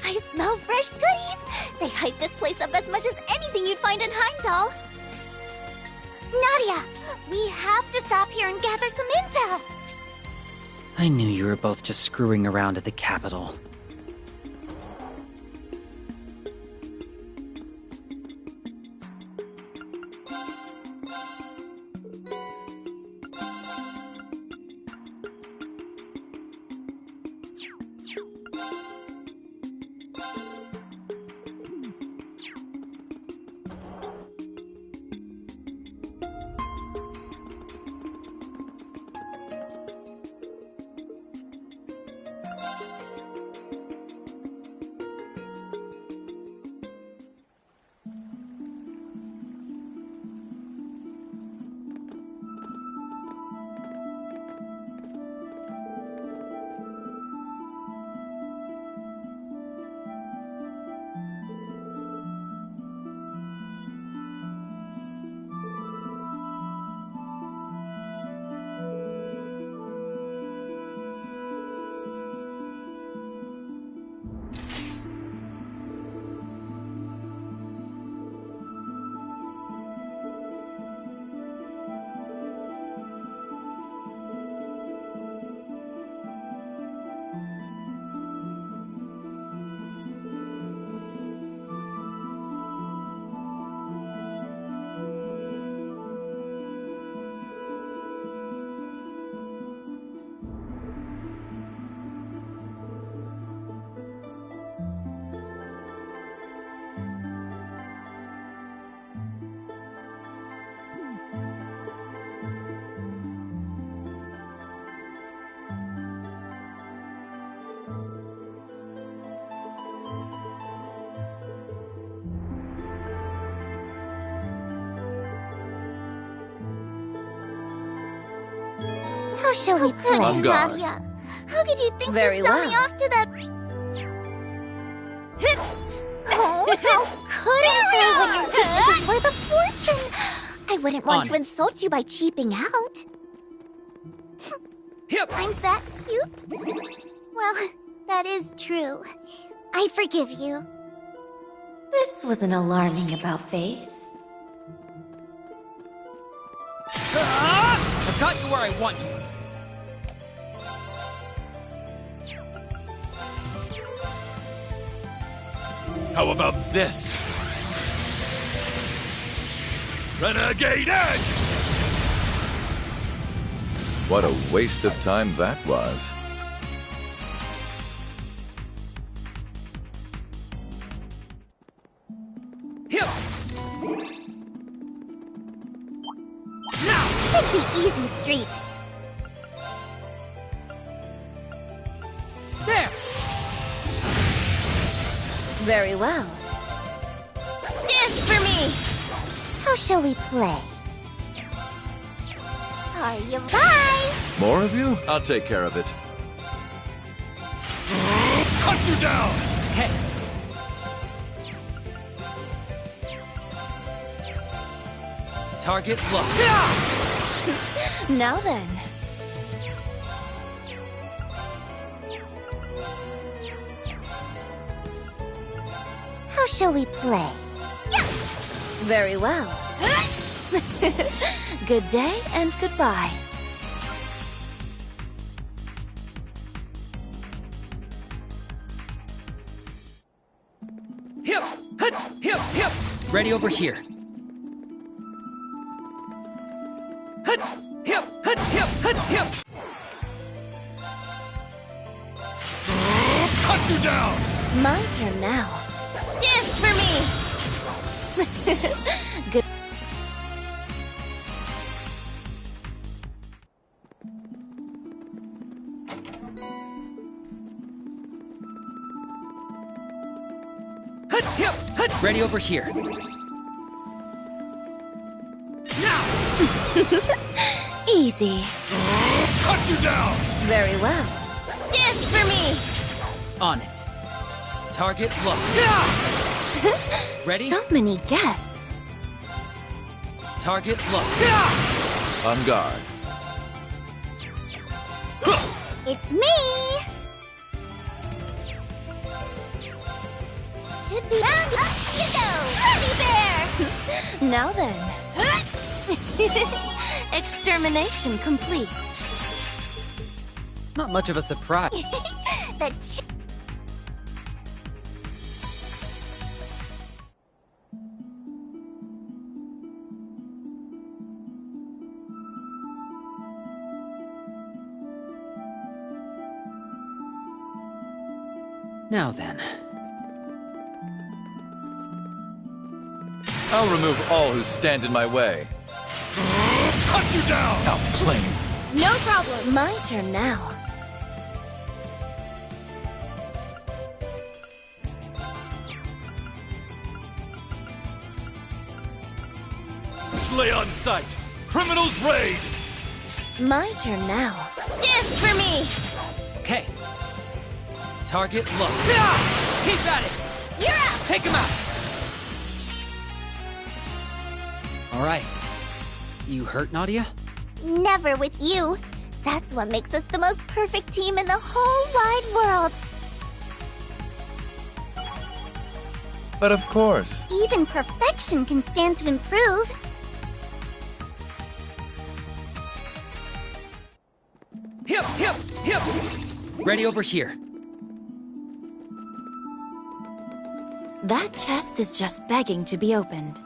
I smell fresh goodies! They hype this place up as much as anything you'd find in Heimdall! Nadia! We have to stop here and gather some intel! I knew you were both just screwing around at the capital. How shall we put On it, guard. Nadia? How could you think Very to sell me well. off to that... Oh, how could I when you're looking for the fortune? I wouldn't want On to it. insult you by cheaping out. I'm that cute? Well, that is true. I forgive you. This was an alarming about-face. I've got you where I want you. How about this? Renegade Edge! What a waste of time that was. Should be easy street. There! Very well. Dance for me! How shall we play? Are you bye? More of you? I'll take care of it. Cut you down! Hey! Target look. Now then. How shall we play? Very well. Good day and goodbye. Hip! Hut! Hip! Hip! Ready over here. Hut! Hip! Hut! Hip! Hut! Hip! Cut you down! My turn now. Dance for me! Good. Hut! Hip! Hut! Ready over here. Easy. Cut you down! Very well. Dance for me! On it. Target look. Ready? So many guests. Target look. On guard. It's me! Should be up you go! Teddy bear! Now then. Extermination complete. Not much of a surprise. The Now then. I'll remove all who stand in my way. Cut you down! How plain. No problem. My turn now. Slay on sight! Criminals raid! My turn now. Dance for me! Okay. Target look. Keep at it! You're up! Take him out! Alright. You hurt, Nadia? Never with you. That's what makes us the most perfect team in the whole wide world. But of course. Even perfection can stand to improve. Hip! Hip! Hip! Ready over here. That chest is just begging to be opened.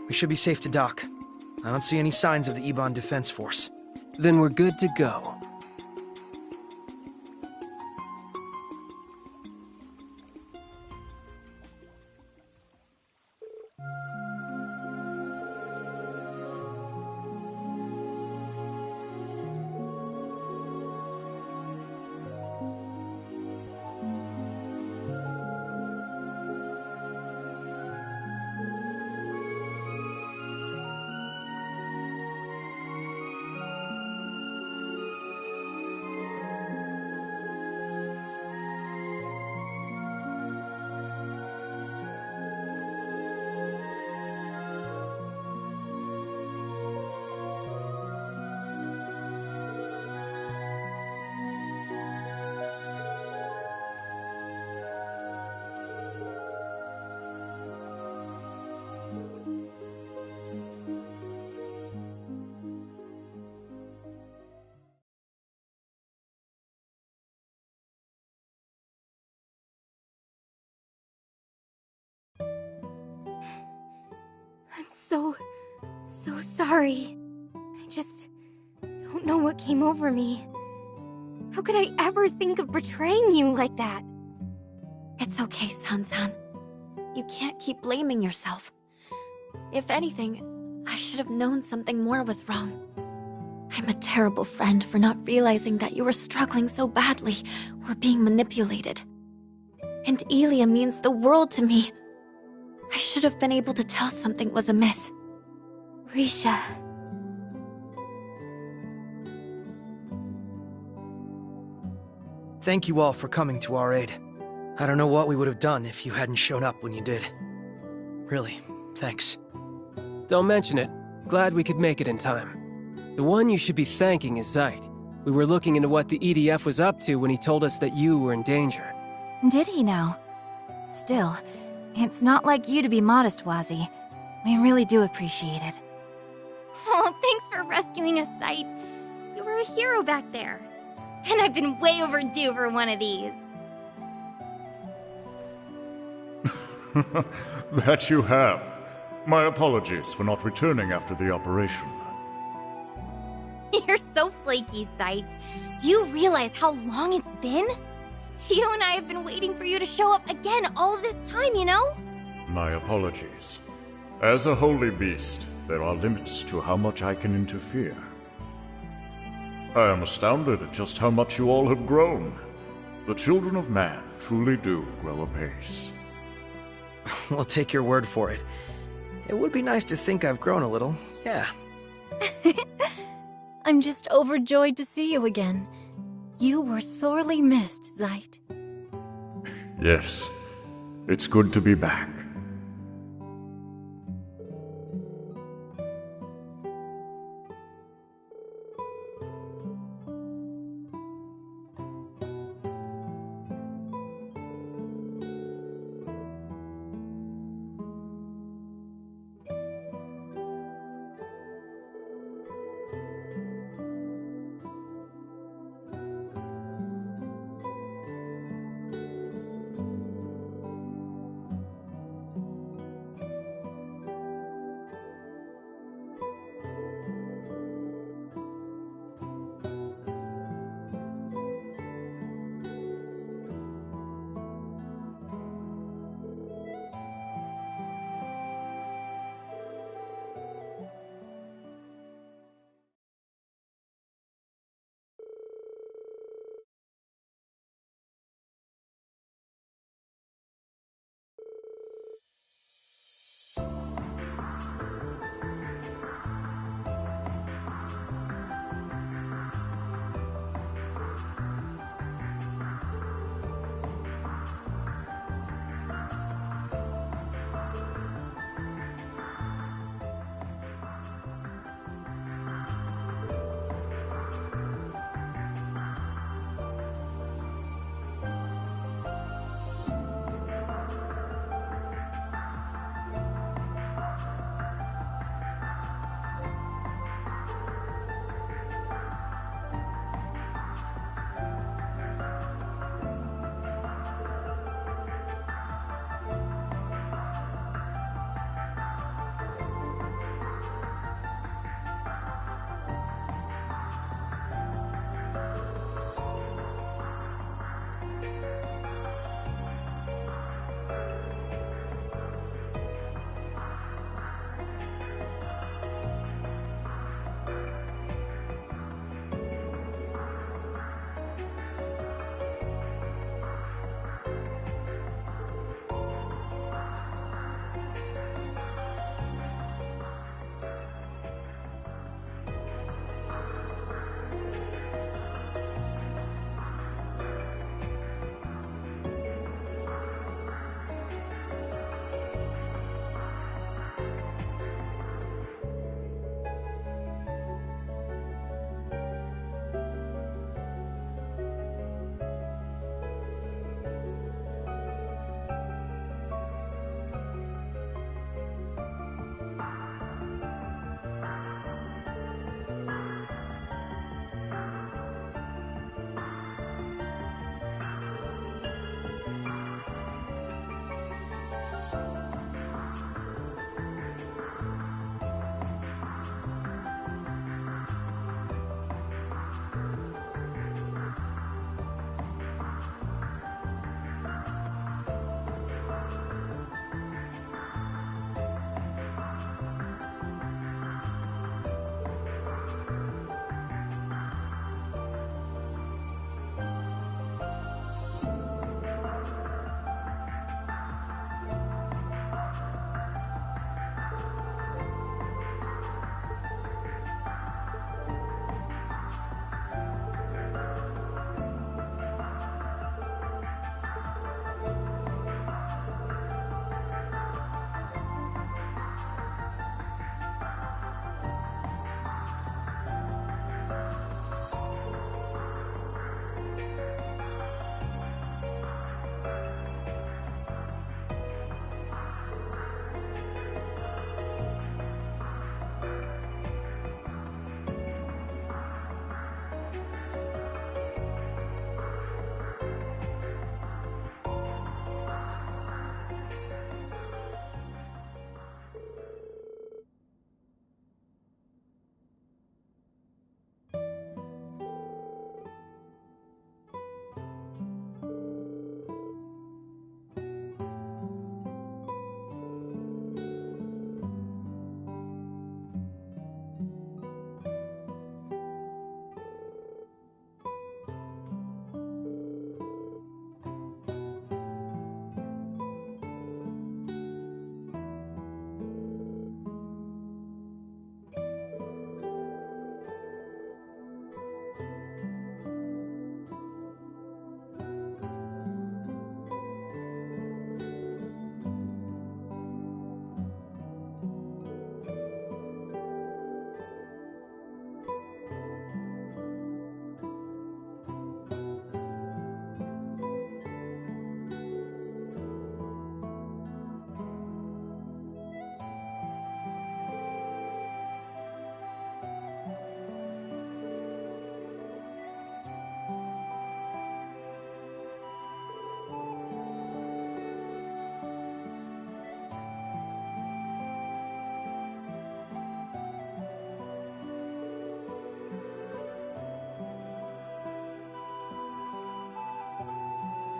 We should be safe to dock. I don't see any signs of the Iban Defense Force. Then we're good to go. I'm so sorry. I just don't know what came over me. How could I ever think of betraying you like that? It's okay, San-san. You can't keep blaming yourself. If anything, I should have known something more was wrong. I'm a terrible friend for not realizing that you were struggling so badly or being manipulated. And Elia means the world to me. I should have been able to tell something was amiss. Risha. Thank you all for coming to our aid. I don't know what we would have done if you hadn't shown up when you did. Really, thanks. Don't mention it. Glad we could make it in time. The one you should be thanking is Zeit. We were looking into what the EDF was up to when he told us that you were in danger. Did he now? Still, it's not like you to be modest, Wazi. We really do appreciate it. Oh, thanks for rescuing us, Sight. You were a hero back there. And I've been way overdue for one of these. That you have. My apologies for not returning after the operation. You're so flaky, Sight. Do you realize how long it's been? Tio and I have been waiting for you to show up again all this time, you know? My apologies. As a holy beast, there are limits to how much I can interfere. I am astounded at just how much you all have grown. The children of man truly do grow apace. We'll take your word for it. It would be nice to think I've grown a little, yeah. I'm just overjoyed to see you again. You were sorely missed, Zeit. Yes, it's good to be back.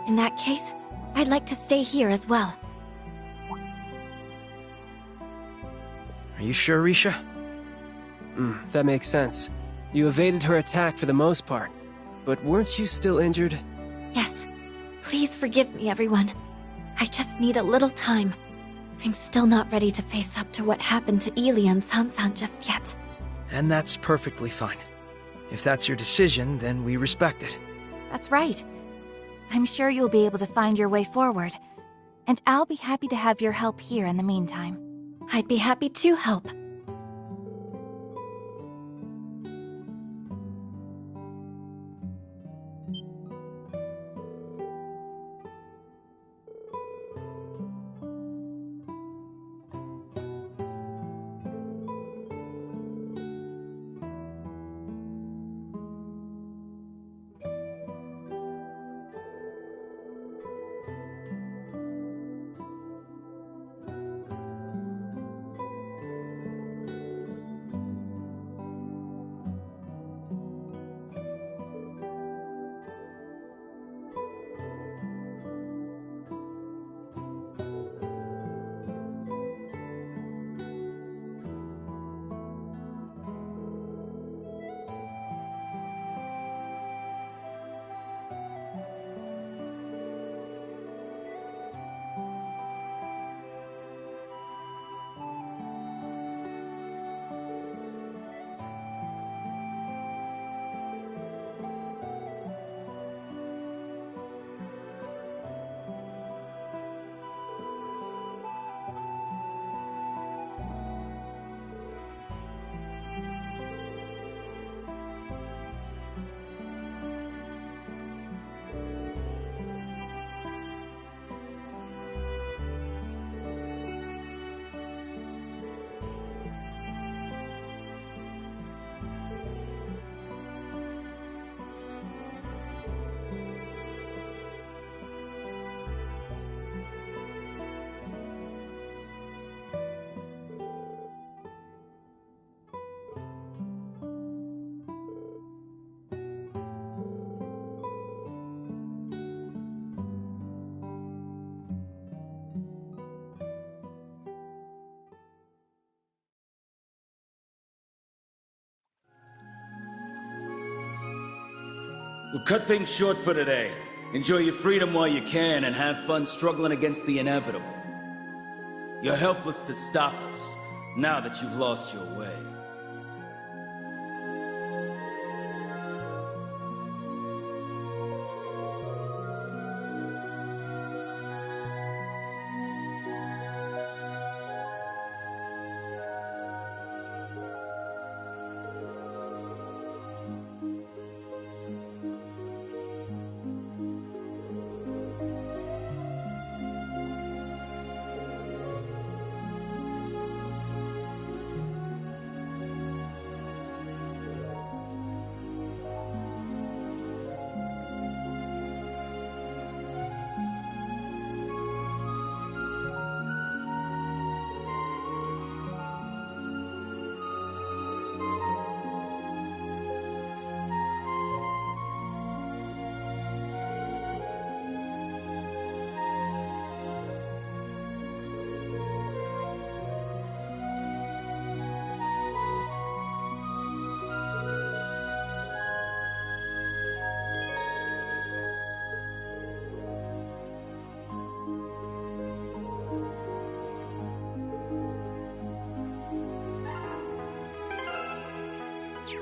In that case, I'd like to stay here as well. Are you sure, Risha? That makes sense. You evaded her attack for the most part. But weren't you still injured? Yes. Please forgive me, everyone. I just need a little time. I'm still not ready to face up to what happened to Ilya and Sansan just yet. And that's perfectly fine. If that's your decision, then we respect it. That's right. I'm sure you'll be able to find your way forward. And I'll be happy to have your help here in the meantime. I'd be happy to help. We'll cut things short for today. Enjoy your freedom while you can and have fun struggling against the inevitable. You're helpless to stop us, now that you've lost your way.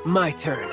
My turn.